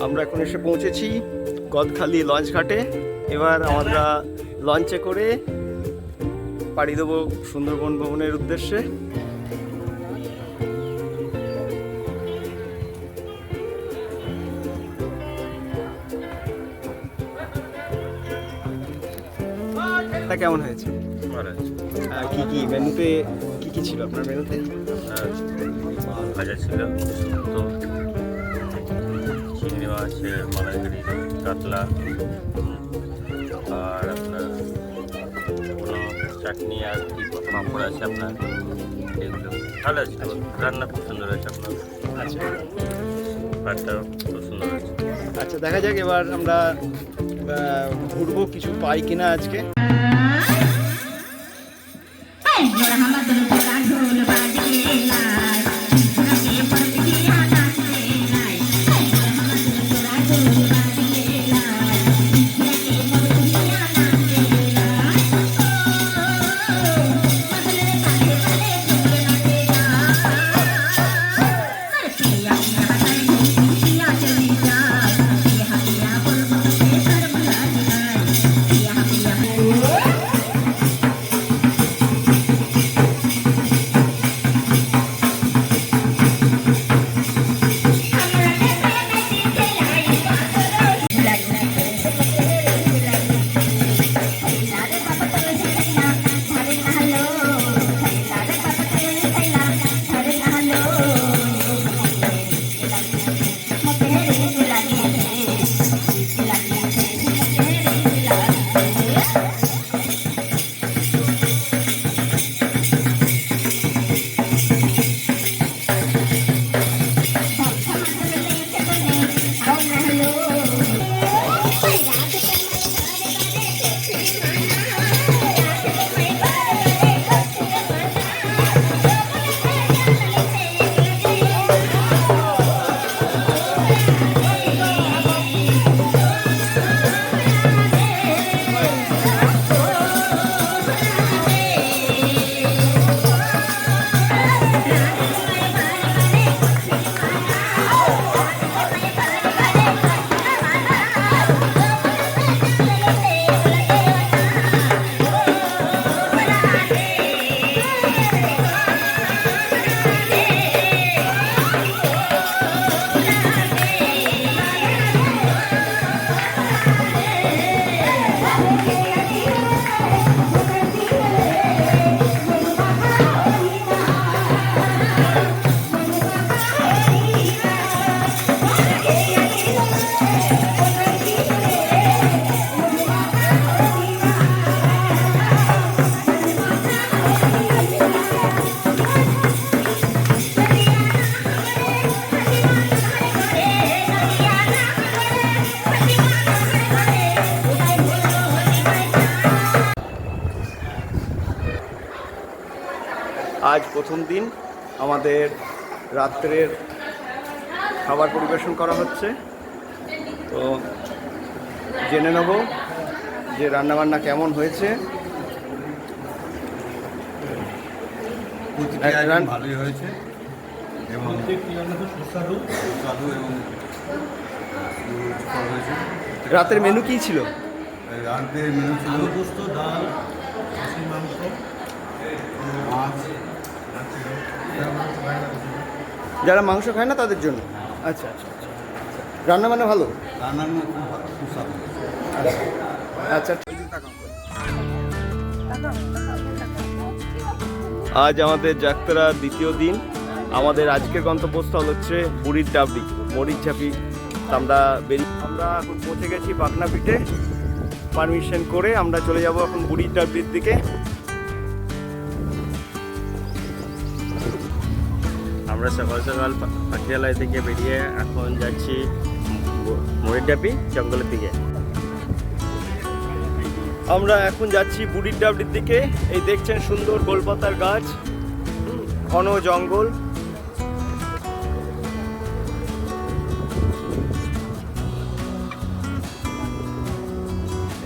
আমরা এখন এসে পৌঁছেছি গদখালি লঞ্চ ঘাটে। এবার আমরা লঞ্চে করে পাড়ি দেবো সুন্দরবন ভ্রমণের উদ্দেশ্যে। কেমন হয়েছে? কি কি মেনুতে কি কি ছিল আপনার মেনুতে? ভাজা ছিল, তো চিংড়ি মাছ, মালাইকারি, কাতলা, আর আপনার কোনো চাটনি আর কি পাঁপড় আছে আপনার, এগুলো ভালো আছে। রান্না খুব সুন্দর আছে আপনার। আচ্ছা, ভাতটাও খুব সুন্দর আছে। আচ্ছা, দেখা যাক এবার আমরা ঘুরবো, কিছু পাই কিনা আজকে। আজ প্রথম দিন আমাদের রাত্রের খাবার পরিবেশন করা হচ্ছে, তো জেনে নেব যে রান্নাবান্না কেমন হয়েছে। ভালোই হয়েছে এবং সুস্বাদু এবং হয়েছে। রাতের মেনু কি ছিল? রাতের মেনু ছিল আলু পোস্ত, ডাল, খাসির মাংস, মাছ। যারা মাংস খায় না তাদের জন্য। আচ্ছা আচ্ছা আচ্ছা, রান্না বান্না ভালো? রান্নার খুব ভালো, সুস্বাদু। আচ্ছা, আজ আমাদের যাত্রার দ্বিতীয় দিন। আমাদের আজকের গন্তব্যস্থল হচ্ছে বুড়ির ডাবরি, মরিচঝাপি। আমরা এখন পৌঁছে গেছি পাখনাপিঠে। পারমিশন করে আমরা চলে যাব এখন বুড়ির ডাবরির দিকে। আমরা সকাল সকাল পাখিরালয় থেকে বেরিয়ে এখন যাচ্ছি মরিচঝাপি জঙ্গলের দিকে। আমরা এখন যাচ্ছি বুড়ির ডাবরির দিকে। এই দেখছেন সুন্দর গোলপাতার গাছ, ঘন জঙ্গল।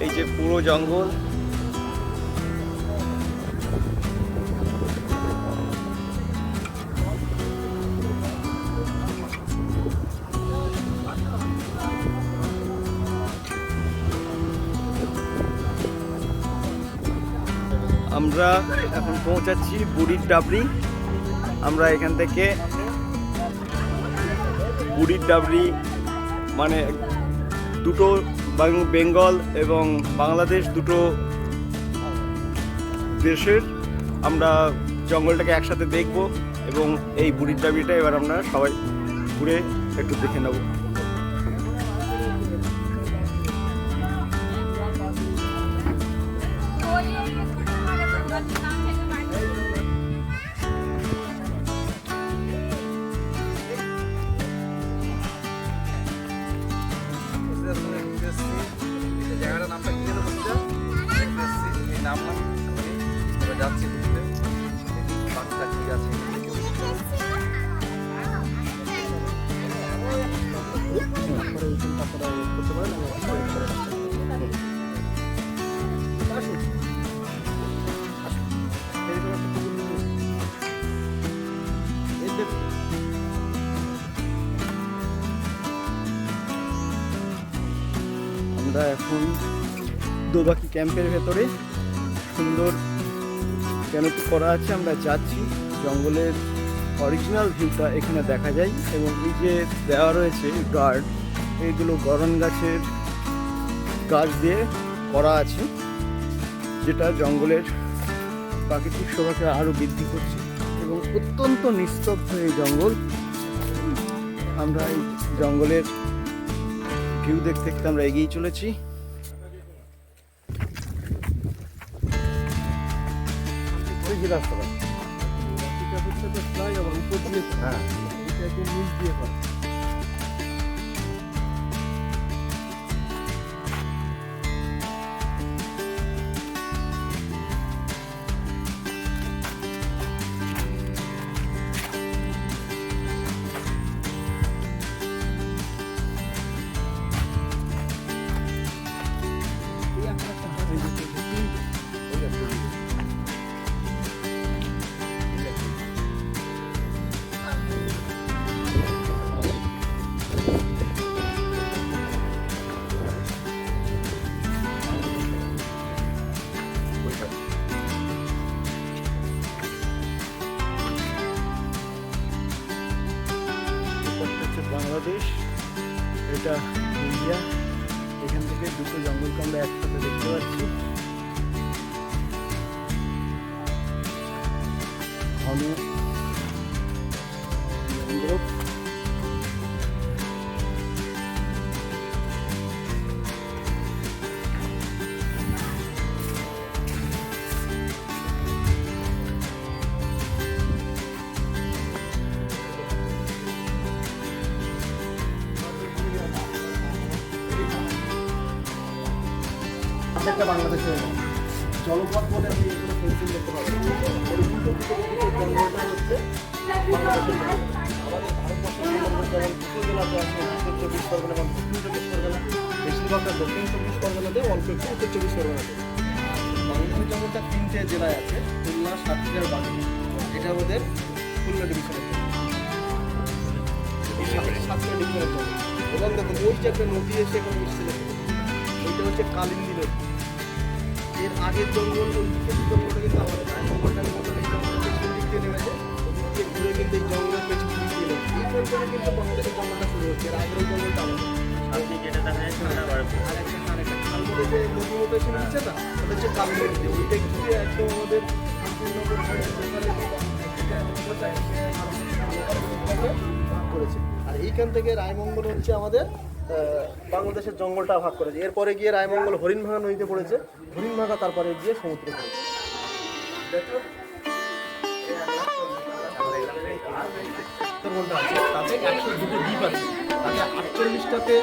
এই যে পুরো জঙ্গল। আমরা এখন পৌঁছাচ্ছি বুড়ির ডাবরি। আমরা এখান থেকে বুড়ির ডাবরি মানে দুটো বেঙ্গল এবং বাংলাদেশ দুটো দেশের আমরা জঙ্গলটাকে একসাথে দেখব এবং এই বুড়ির ডাবরিটা এবার আমরা সবাই ঘুরে একটু দেখে নেব। জায়গাটার নামটা কি যেন বলছে? এই নাম যাচ্ছি বুঝতে বাচ্চা ঠিক আছে। আমরা এখন দোবাকি ক্যাম্পের ভেতরে সুন্দর ক্যানোপি করা আছে, আমরা যাচ্ছি। জঙ্গলের অরিজিনাল ভিউটা এখানে দেখা যায় এবং এই যে দেওয়া রয়েছে গার্ড, এইগুলো গরম গাছের গাছ দিয়ে করা আছে, যেটা জঙ্গলের প্রাকৃতিক শোভাকে আরও বৃদ্ধি করছে এবং অত্যন্ত নিস্তব্ধ এই জঙ্গল। আমরা এই জঙ্গলের ভিউ দেখতে দেখতে আমরা এগিয়ে চলেছি। বাংলাদেশ, এটা ইন্ডিয়া। এখান থেকে দুটো জঙ্গলকে আমরা একসাথে দেখতে পাচ্ছি। ঘন জঙ্গল। একটা বাংলাদেশের জলপথ বলে আপনি এগুলো ফেন্সিং দেখতে পাবেন। জঙ্গলটা হচ্ছে বাংলাদেশের আমাদের ভারতবর্ষের জেলাতে আছে উত্তর 24 পরগনা এবং দক্ষিণ 24 পরগনা, বেশিরভাগটা দক্ষিণ 24 পরগনাতে, অল্প একটু উত্তর 24 পরগনাতে। বাংলাদেশের জঙ্গলটা 3টে জেলায় আছে, খুলনা, সাতক্ষীরা আর বাগেরহাট। এটা আমাদের খুলনা ডিভিশনের জন্য, সাতক্ষীরা ডিভিশনের জন্য। এবং দেখুন ওই যে একটা নদী এসে এখানে মিশতে দেখুন, ওইটা হচ্ছে কালিন্দী নদী। এর আগের জঙ্গল ওই দিকে জঙ্গলটা কিন্তু আমাদের জঙ্গলটা দিক দিয়ে নেমেছে, ওদিকে ঘুরে কিন্তু এই জঙ্গলের পেছনে দিক দিয়ে নেমেছে। এই পর্যন্ত কিন্তু বাংলাদেশের জঙ্গলটা শুরু হচ্ছে, এর আগের ওই জঙ্গলটা আমাদের। সামনে যেটা দেখা যাচ্ছে ওটা আরেকটা খাল মতো যে নদী মতো এসে নিচ্ছে না, ওটা হচ্ছে কালিন্দী নদী। ওইটা ঘুরে একদম আমাদের ভাগ করেছে। আর এইখান থেকে রায়মঙ্গল হচ্ছে আমাদের বাংলাদেশের জঙ্গলটা ভাগ করেছে। এরপরে গিয়ে রায়মঙ্গল হরিণভাঙা নদীতে পড়েছে, হরিণভাঙা তারপরে গিয়ে সমুদ্রে পড়েছে। তাতে 102টো দ্বীপ আছে, তাতে 48টাতে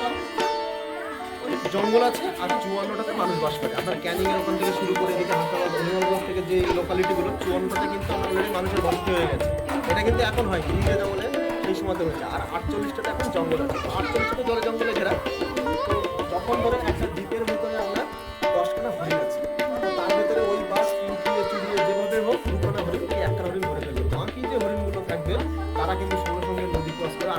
জঙ্গল আছে আর 54টাতে মানুষ বাস করে। আপনার ক্যানিংয়ের ওখান থেকে শুরু করে এদিকে হাসপাতাল হনুমানগঞ্জ থেকে যে লোকালিটিগুলো 54টাতে কিন্তু অলরেডি মানুষের বসতি হয়ে গেছে। এটা কিন্তু এখন হয় ইংরেজ আমলে সেই সময়তে হয়েছে। আর 48টাতে এখন জঙ্গল আছে, 48টাতে জলে জঙ্গলে ঘেরা। তো যখন ধরেন একটা দ্বীপের ভিতরে আমরা 10খানা হরিণ আছে, তার ভিতরে ওই বাস লুকিয়ে চুরিয়ে যেভাবে হোক 2খানা হরিণ, এই একটা হরিণ ধরে ফেলবে। বাকি যে হরিণগুলো থাকবে তারা কিন্তু সঙ্গে সঙ্গে নদী ক্রস করে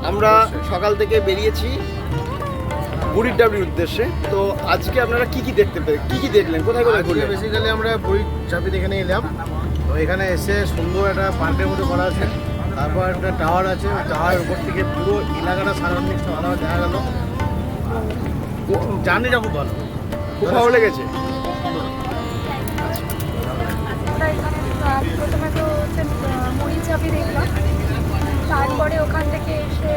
আমরা সকাল থেকে বেরিয়েছি বুড়ির ডাবলির উদ্দেশ্যে। তো আজকে আপনারা কি দেখতে পেলেন, কি দেখলেন, কোথায় কোথায় ঘুরলেন? বেসিক্যালি আমরা বুড়ির চাপিতে এখানে এলাম। তো এখানে এসে সুন্দর একটা পার্কের মধ্যে করা আছে, তারপর একটা টাওয়ার আছে, ওই টাওয়ারের উপর থেকে পুরো এলাকাটা সারাউন্ডিংসটা ভালোভাবে দেখা গেল। জার্নিটা খুব ভালো, খুব ভালো লেগেছে। আমরা এখানে প্রথমে তো হচ্ছে মরিচাপি দেখলাম, তারপরে ওখান থেকে এসে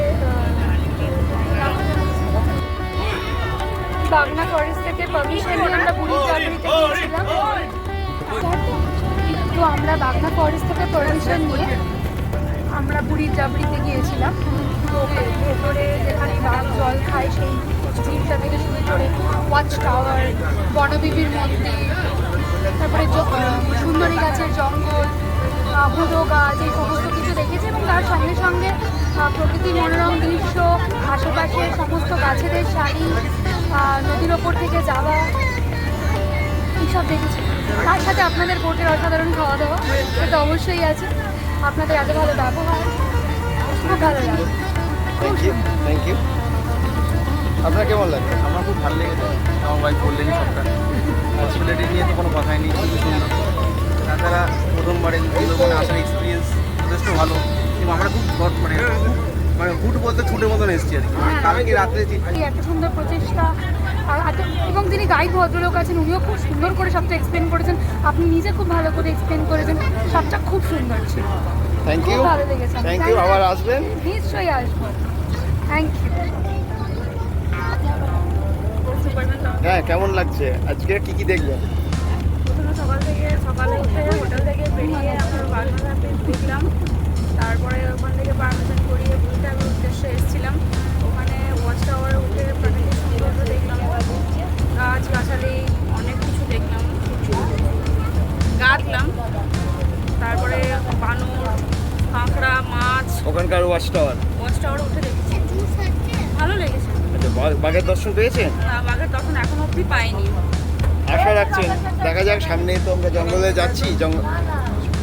বাগনা ফরেস্ট থেকে পারমিশন নিয়ে আমরা মরিচাপিতে গিয়েছিলাম। তো আমরা বাগনা ফরেস্ট থেকে পারমিশন নিয়ে আমরা বুড়ির জাবড়িতে গিয়েছিলাম। তো ভেতরে যেখানে বাঘ জল খায় সেই জিনিসটা থেকে শুরু করে ওয়াচ টাওয়ার, বনবিবির মন্দির, তারপরে সুন্দরী গাছের জঙ্গল, হুড়ো গাছ, এই সমস্ত কিছু দেখেছি। এবং তার সঙ্গে সঙ্গে প্রকৃতির মনোরম দৃশ্য, আশেপাশে সমস্ত গাছেদের সারি, নদীর ওপর থেকে যাওয়া, এইসব দেখেছি। তার সাথে আপনাদের বোটের অসাধারণ খাওয়া দাওয়া, সেটা অবশ্যই আছে। আপনাদের এত ভালো ব্যবহার, খুব ভালো লাগে। Thank you, thank you. আপনার কেমন লাগে? আমার খুব ভালো লেগেছে, আমার ওয়াইফ বললেন সবটা। হসপিটালিটি নিয়ে তো কোনো কথাই নেই, খুবই সুন্দর। তাছাড়া প্রথমবারে মানে আসার এক্সপিরিয়েন্স যথেষ্ট ভালো। এবং আমরা খুব মানে মানে হুট বলতে ছুটের মতন এসেছি আর কি। কালকে রাত্রে এই এত সুন্দর প্রচেষ্টা, এবং যিনি গাইড ভদ্রলোক আছেন উনিও খুব সুন্দর করে সবটা এক্সপ্লেন করেছেন। আপনি নিজে খুব ভালো করে এক্সপ্লেন করেছেন, সবটা খুব সুন্দর ছিল। থ্যাংক ইউ, খুব ভালো লেগেছে। Thank you. আবার আসবেন? নিশ্চয়ই আসবো। Thank you. হ্যাঁ, কেমন লাগছে? আজকে কি দেখলেন? প্রথমে সকালে উঠে হোটেল থেকে বেরিয়ে আমরা বাগনা দেখলাম। তারপরে ওখান থেকে পারমিশন করিয়ে বুড়িটার উদ্দেশ্যে এসেছিলাম। ওখানে ওয়াচ টাওয়ারে উঠে প্রাকৃতিক সৌন্দর্য দেখলাম, গাছ গাছালি অনেক কিছু দেখলাম, গাছলাম। তারপরে বানর, কাঁকড়া, মাছ, ওখানকার ওয়াচ টাওয়ার। ওয়াচ টাওয়ারে উঠে দেখেছি, ভালো লেগেছে। আচ্ছা, বাঘের দর্শন পেয়েছেন? না, বাঘের তখন এখন অবধি পাইনি। আশা রাখছেন? দেখা যাক, সামনে তো আমরা জঙ্গলে যাচ্ছি,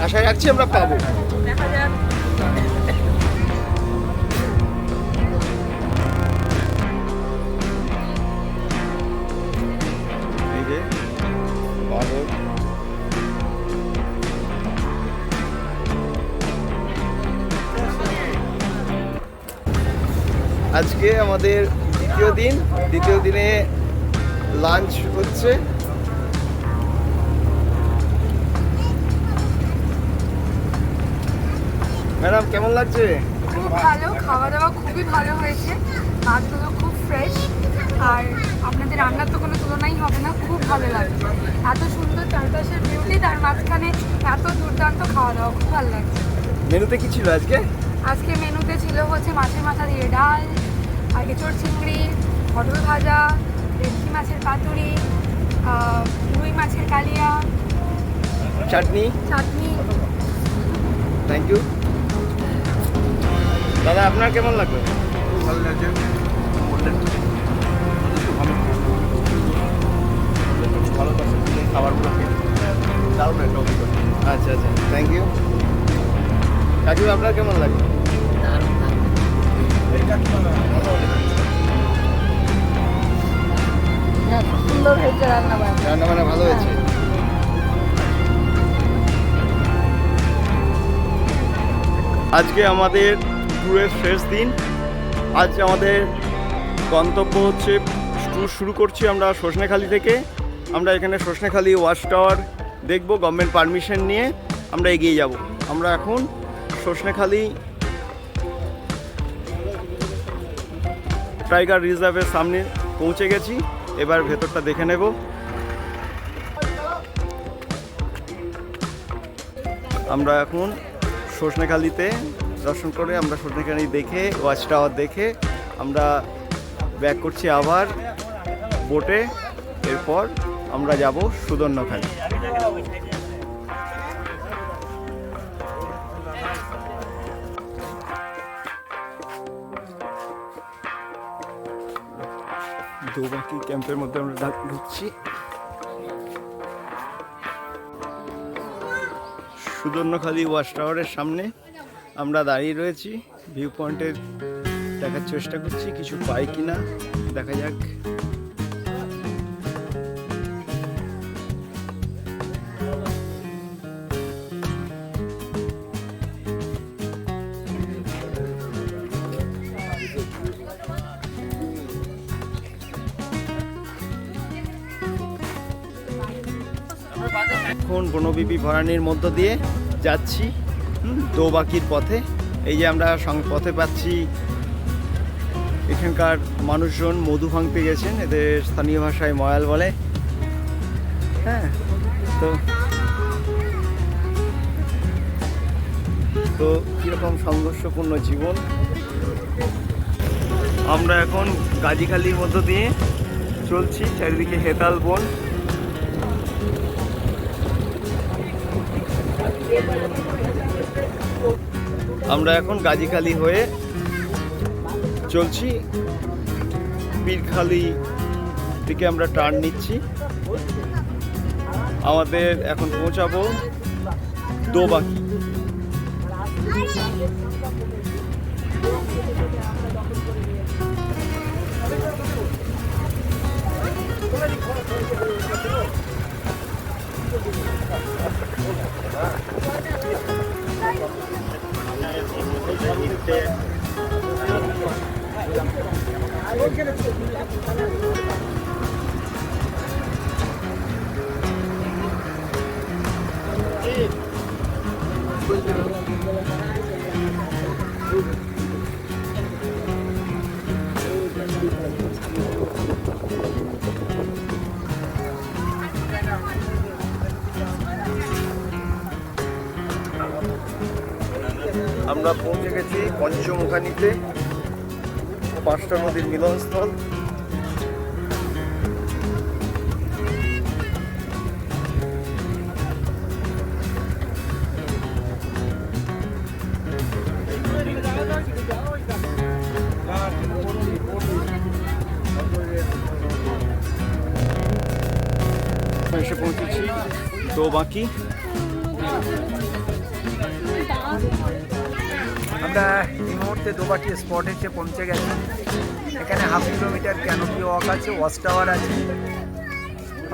আশা রাখছি আমরা পাবো। দেখা যাক। এই যে বাঘর, আজকে আমাদের দ্বিতীয় দিনে লাঞ্চ হচ্ছে। ম্যাডাম কেমন লাগছে? খুব ভালো, খাওয়া দাওয়া খুবই ভালো হয়েছে, মাছগুলো খুব ফ্রেশ, আর আপনাদের রান্নার তো কোনো তুলনাই হবে না। খুব ভালো লাগছে, এত সুন্দর চারপাশের বিউটি, তার মাঝখানে এত দুর্দান্ত খাওয়া দাওয়া, খুব ভালো লাগছে। মেনুতে কি ছিল আজকে? আজকে মেনুতে ছিল হচ্ছে মাছের মাথা দিয়ে ডাল, আর এঁচড় চিংড়ি, পটল ভাজা, ভেটকি মাছের পাতুরি, রুই মাছের কালিয়া, চাটনি। Thank you. দাদা আপনার কেমন লাগলো? খুব ভালো লাগছে। বললেন ভালো খাবারগুলো খেয়ে দারুণ একটা অভিজ্ঞতা। আচ্ছা আচ্ছা, থ্যাংক ইউ। কাকিমা আপনার কেমন লাগলো? সুন্দর হয়েছে রান্না বান্না। রান্না বান্না ভালো হয়েছে। আজকে আমাদের ট্যুরের শেষ দিন। আজ আমাদের গন্তব্য হচ্ছে, ট্যুর শুরু করছি আমরা সজনেখালি থেকে। আমরা এখানে সজনেখালি ওয়াচ টাওয়ার দেখব, গভর্নমেন্ট পারমিশন নিয়ে আমরা এগিয়ে যাব। আমরা এখন সজনেখালি টাইগার রিজার্ভের সামনে পৌঁছে গেছি। এবার ভেতরটা দেখে নেব। আমরা এখন সজনেখালিতে দর্শন করে, আমরা সজনেখালি দেখে, ওয়াচ টাওয়ার দেখে আমরা ব্যাক করছি আবার বোটে। এরপর আমরা যাব সুদর্ণখালি। দৌবাকি ক্যাম্পের মধ্যে আমরা ঢুকছি। সুদর্ণখালি ওয়াচ টাওয়ারের সামনে আমরা দাঁড়িয়ে রয়েছি। ভিউ পয়েন্টের দেখার চেষ্টা করছি কিছু পাই কিনা, দেখা যাক। এখন বনবিবি ভরানির মধ্য দিয়ে যাচ্ছি দোবাকির পথে। এই যে আমরা পথে পাচ্ছি এখানকার মানুষজন মধু ভাঙতে গেছেন, এদের স্থানীয় ভাষায় ময়াল বলে। হ্যাঁ, তো কীরকম সংঘর্ষপূর্ণ জীবন। আমরা এখন গাজীখালির মধ্য দিয়ে চলছি, চারিদিকে হেতাল বন। আমরা এখন গাজীখালি হয়ে চলছি, পীরখালি দিকে আমরা টার্ন নিচ্ছি। আমাদের এখন পৌঁছাবো দোবাকি। আমরা পৌঁছে গেছি পঞ্চমুখানিতে, 5টা নদীর মিলনস্থল। এসে পৌঁছেছি দোবাকি। আমরা এই মুহূর্তে দোবাকি স্পটে এসে পৌঁছে গেছি। এখানে 1/2 কিলোমিটার ক্যানোপি ওয়াক আছে, ওয়াচ টাওয়ার আছে।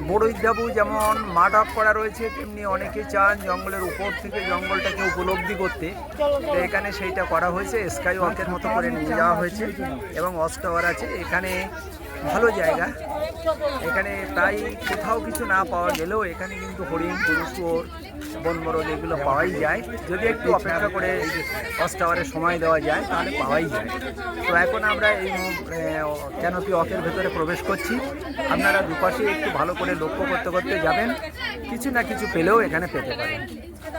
বড়ইদাবু যেমন মাঠ অফ করা রয়েছে, তেমনি অনেকে চান জঙ্গলের উপর থেকে জঙ্গলটাকে উপলব্ধি করতে, তো এখানে সেইটা করা হয়েছে। স্কাই ওয়াকের মতো করে নিয়ে যাওয়া হয়েছে এবং ওয়াচ টাওয়ার আছে। এখানে ভালো জায়গা, এখানে প্রায় কোথাও কিছু না পাওয়া গেলেও এখানে কিন্তু হরিণ, পুরুষোর, বনমরগ এগুলো পাওয়াই যায়। যদি একটু অপেক্ষা করে ওয়াচ টাওয়ারে সময় দেওয়া যায় তাহলে পাওয়াই যায়। তো এখন আমরা এই ক্যানোপি ওয়াকের ভেতরে প্রবেশ করছি। আপনারা দুপাশে একটু ভালো করে লক্ষ্য করতে করতে যাবেন, কিছু না কিছু পেলেও এখানে পেতে পারেন।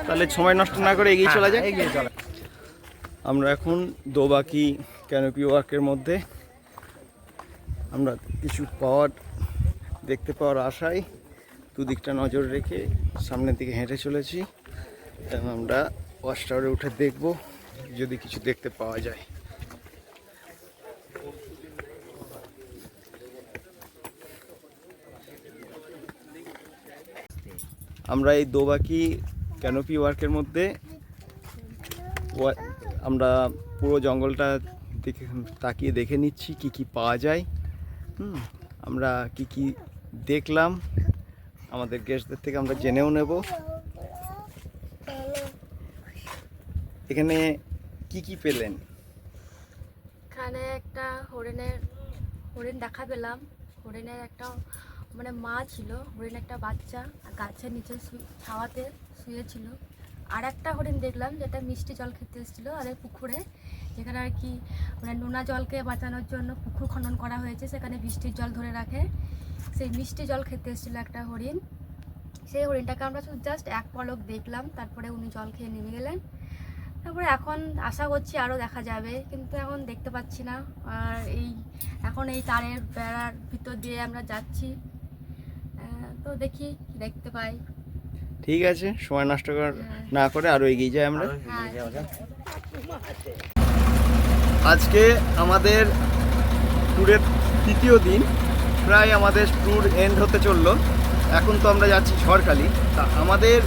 তাহলে সময় নষ্ট না করে এগিয়ে চলা যায়। এগিয়ে চলা। আমরা এখন দোবাকি ক্যানোপি ওয়াকের মধ্যে, আমরা কিছু দেখতে পাওয়ার আশায় দুদিকটা নজর রেখে সামনের দিকে হেঁটে চলেছি এবং আমরা ওয়াচ টাওয়ারে উঠে দেখব যদি কিছু দেখতে পাওয়া যায়। আমরা এই দোবাকি ক্যানোপি ওয়ার্কের মধ্যে আমরা পুরো জঙ্গলটা তাকিয়ে দেখে নিচ্ছি কি কি পাওয়া যায়। আমরা কি কি দেখলাম আমাদের গেস্টদের থেকে আমরা জেনেও নেব। এখানে কি কি পেলেন? এখানে একটা হরিণ দেখা পেলাম। হরিণের একটা মানে মা ছিল, হরিণ একটা বাচ্চা গাছের নিচে ছাওয়াতে শুয়েছিল। আর একটা হরিণ দেখলাম যেটা মিষ্টি জল খেতে এসেছিল তাদের পুকুরে, যেখানে আর কি মানে নোনা জলকে বাঁচানোর জন্য পুকুর খনন করা হয়েছে, সেখানে বৃষ্টির জল ধরে রাখে। সেই মিষ্টি জল খেতে এসেছিলো একটা হরিণ। সেই হরিণটাকে আমরা শুধু জাস্ট এক পলক দেখলাম, তারপরে উনি জল খেয়ে নেমে গেলেন। তারপরে এখন আশা করছি আরও দেখা যাবে, কিন্তু এখন দেখতে পাচ্ছি না। আর এখন এই তারের বেড়ার ভিতর দিয়ে আমরা যাচ্ছি, তো দেখি দেখতে পাই। ঠিক আছে, সময় নষ্ট না করে আরও এগিয়ে যাই আমরা। আজকে আমাদের ট্যুরের 3য় দিন, প্রায় আমাদের ট্যুর এন্ড হতে চললো। এখন তো আমরা যাচ্ছি ঝড়খালি। তা আমাদের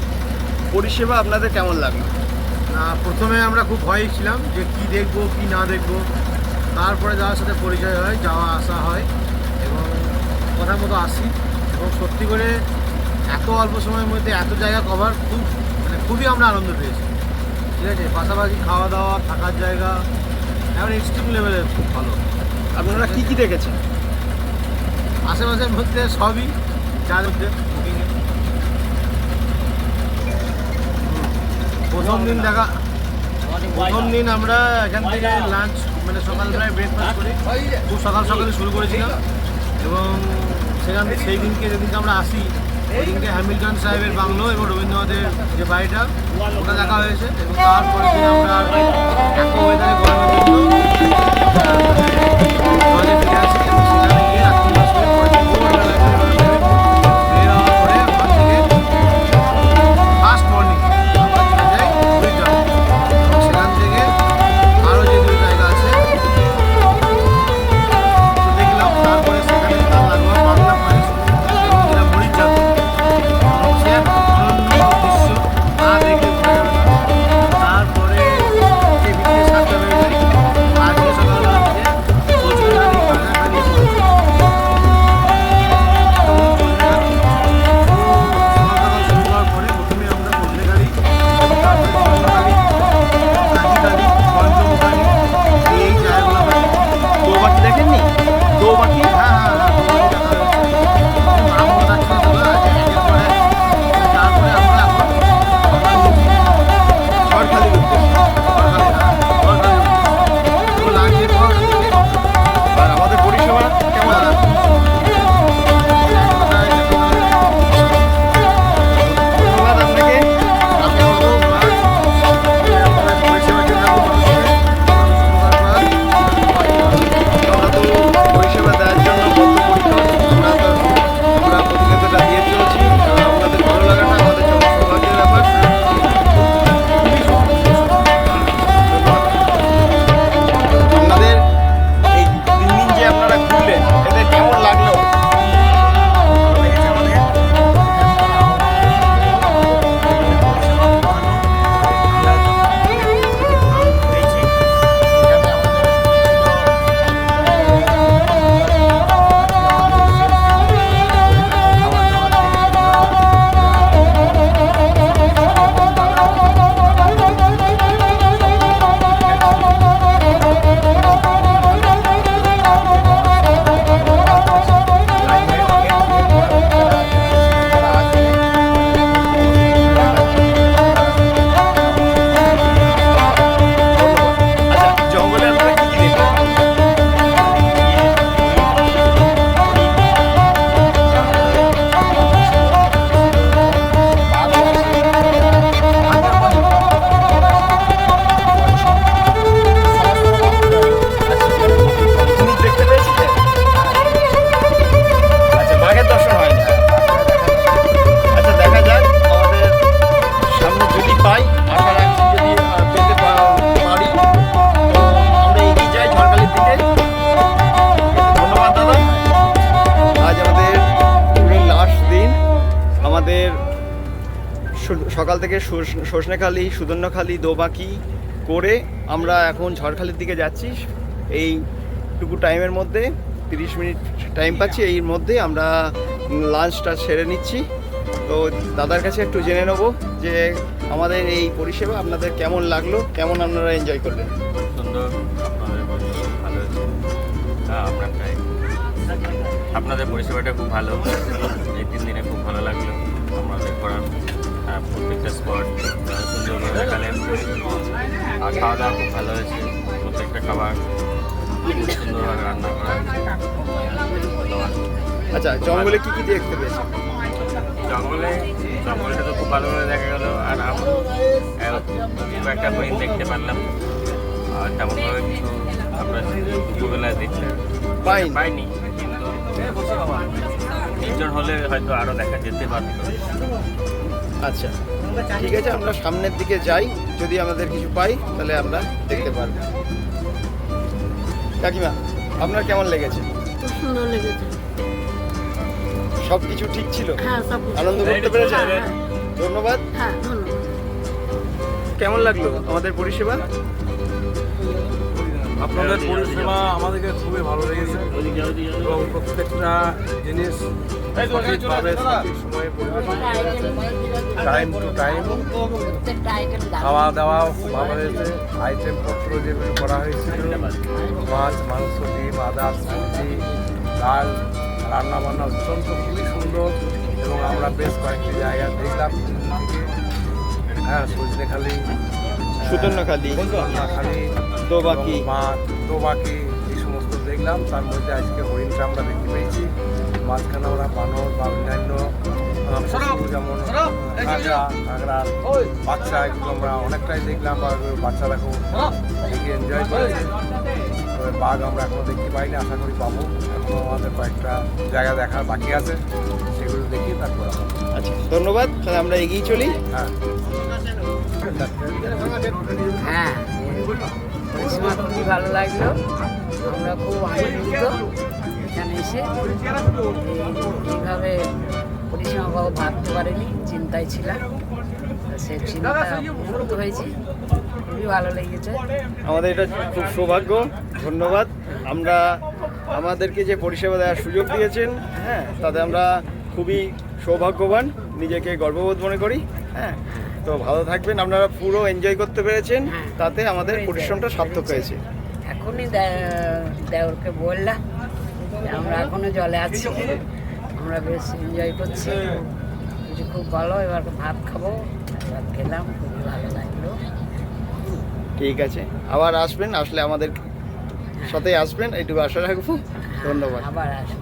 পরিষেবা আপনাদের কেমন লাগলো? প্রথমে আমরা খুব ভয়ে ছিলাম যে কি দেখবো কি না দেখবো, তারপরে যাওয়ার সাথে পরিচয় হয়, যাওয়া আসা হয় এবং কথা মতো আসি। এবং সত্যি করে এত অল্প সময়ের মধ্যে এত জায়গা কভার খুবই আমরা আনন্দ পেয়েছি। ঠিক আছে, পাশাপাশি খাওয়া দাওয়া, থাকার জায়গা এবার এক্সট্রিম লেভেলের খুব ভালো। আপনারা কি কি দেখেছেন? আশেপাশের মধ্যে সবই যার মধ্যে বুকিংয়ে প্রথম দিন আমরা এখান থেকে লাঞ্চ সকালবেলায় ব্রেকফাস্ট করি, খুব সকালে শুরু করেছিলাম এবং সেই দিনকে যেদিনকে আমরা আসি ওই দিনকে হ্যামিল্টন সাহেবের বাংলো এবং রবীন্দ্রনাথের যে বাড়িটা ওটা দেখা হয়েছে। এবং তারপরে দিন আমরা এত ওয়েদারে গরমের জন্য লজে ফিরে আসি এবং সেখানে গিয়ে রাত্রি বাস করে পরের দিন ভোরবেলায় বের হওয়ার পরে ওখান থেকে ফার্স্ট মর্নিং আমরা চলে যাই পুরীর জন্য। এবং সেখান থেকে আরও যে দুই জায়গা আছে দেখলাম। তারপরে সেখানে তার লাগোয়া বাংলা ফরেস্ট এবং যেটা মরিচঝাপি, সে এক অনন্য দৃশ্য, না দেখলে বোঝা যাবে না। তারপরে যে বিকেলে 7টা বেজে যায়, আজকে সকালবেলা থেকে কোচবিহারি, খাগড়াছড়ি, সকাল শুরু হওয়ার পরে প্রথমে আমরা বন্দেখালি, তারপরে চন্দ্রখালি, কাঁচিখালি, পঞ্চমুখালি, এই জায়গাগুলো আমরা দোবাটি দেখেননি? দোবাটি ঝড়খালির উদ্দেশ্যে। আর আমাদের পরিষেবা কেমন আছে? ধন্যবাদ আপনাকে। আমরা তো পরিষেবা দেওয়ার জন্য বদ্ধপরিকর। আমরা প্রতিনিয়তটা দিয়ে চলছি। আপনাদের ভালো লাগাটা আমাদের জন্য সৌভাগ্যের ব্যাপার। আপনাদের এই 3 দিন যে আপনারা ঘুরলেন, এতে কেমন লাগলো? আচ্ছা, জঙ্গলে আপনারা কি কি দেখলেন? কুমির দেখতে পেয়েছিলেন? আচ্ছা, বাঘের দর্শন হয়নি। আচ্ছা, দেখা যাক আমাদের সামনে যদি পাই, আশা রাখছি যদি পেতে পারি তো আমরা এগিয়ে যাই ঝড়খালির দিকে। ধন্যবাদ দাদা। আজ আমাদের ট্যুরের লাস্ট দিন। আমাদের সকাল থেকে সজনেখালি, সুদর্ণখালি, দোবাকি করে আমরা এখন ঝড়খালির দিকে যাচ্ছি। এইটুকু টাইমের মধ্যে 30 মিনিট টাইম পাচ্ছি, এর মধ্যে আমরা লাঞ্চটা সেরে নিচ্ছি। তো দাদার কাছে একটু জেনে নেবো যে আমাদের এই পরিষেবা আপনাদের কেমন লাগলো, কেমন আপনারা এনজয় করলেন। সুন্দর, আপনাদের পরিষেবা খুব ভালো হয়েছে। আপনাদের পরিষেবাটা খুব ভালো। এই 3 দিনে খুব ভালো লাগলো। আমাদের ঘোরার প্রত্যেকটা স্পট সুন্দরভাবে দেখালেন। আর খাওয়া দাওয়া খুব ভালো হয়েছে। প্রত্যেকটা খাবার খুব সুন্দরভাবে রান্না করা হয়েছে। ধন্যবাদ। আচ্ছা, জঙ্গলে কি কি দেখতে পেয়েছেন? জঙ্গলটা তো খুব ভালোভাবে দেখা গেল। আর খুব একটা হরিণ দেখতে পারলাম। আর তেমনভাবে কিছু আমরা দুপুরবেলায় দেখতে পাইনি, কিন্তু নির্জন হলে হয়তো আরও দেখা যেতে পারত। আচ্ছা, ঠিক আছে, আমরা সামনের দিকে যাই। যদি আমাদের কিছু পাই তাহলে আমরা দেখতে পারবো। কাকিমা, আপনার কেমন লেগেছে? খুব সুন্দর লেগেছে। সব কিছু ঠিক ছিল? হ্যাঁ, সব কিছু। আনন্দ করতে পেরেছেন? হ্যাঁ, ধন্যবাদ। হ্যাঁ, ধন্যবাদ। কেমন লাগলো আমাদের পরিষেবা? আপনাদের পরিষেবা আমাদেরকে খুবই ভালো লেগেছে এবং প্রত্যেকটা জিনিস সঠিকভাবে সঠিক সময়ে পরিবেশন টাইম টু টাইম খাওয়া দাওয়াও খুব ভালো হয়েছে। আইটেম পত্র যেগুলো করা হয়েছিল মাছ মাংস ডিম আদার্স সবজি ডাল রান্নাবান্না অত্যন্ত খুবই সুন্দর এবং আমরা বেশ কয়েকটি জায়গা দেখলাম হ্যাঁ সজনেখালি সুতর্ণখালি খালি দোবাকি দোবাকি এই সমস্ত দেখলাম। তার মধ্যে আজকে হরিণটা আমরা দেখতে পেয়েছি, মাঝখানে আমরা বানর বা অন্যান্য পশু যেমন কাঁকড়া বাচ্চা এগুলো আমরা অনেকটাই দেখলাম বা বাচ্চারা খুব দেখে এনজয় করেছে। তবে বাঘ আমরা এখনও দেখতে পাইনি, আশা করি পাবো। এখনও আমাদের কয়েকটা জায়গা দেখার বাকি আছে, সেগুলো দেখি তারপর আমরা আচ্ছা ধন্যবাদ, তাহলে আমরা এগিয়ে চলি। হ্যাঁ হ্যাঁ পরিষেবা খুবই ভালো লাগলো, আমরা খুব আনন্দিত এখানে এসে। এইভাবে পরিষেবা পাবো ভাবতে পারিনি, চিন্তায় ছিলাম, সে চিন্তা মুক্ত হয়েছি, খুবই ভালো লেগেছে। আমাদের এটা খুব সৌভাগ্য, ধন্যবাদ। আমরা আমাদেরকে যে পরিষেবা দেওয়ার সুযোগ দিয়েছেন, হ্যাঁ, তাতে আমরা খুবই সৌভাগ্যবান, নিজেকে গর্ববোধ মনে করি। হ্যাঁ, তো ভালো থাকবেন, আপনারা পুরো এনজয় করতে পেরেছেন, তাতে আমাদের পরিশ্রমটা সার্থক হয়েছে। এখনই দেওরকে বললাম যে আমরা এখনো জলে আছি, আমরা বেশ এনজয় করছি, কিছু খুব ভালো। এবার ভাত খাবো, ভাত খেলাম, খুবই ভালো লাগলো। ঠিক আছে, আবার আসবেন, আসলে আমাদের সাথে আসবেন, এইটুকু আশা রাখবো। ধন্যবাদ। আবার আসবো।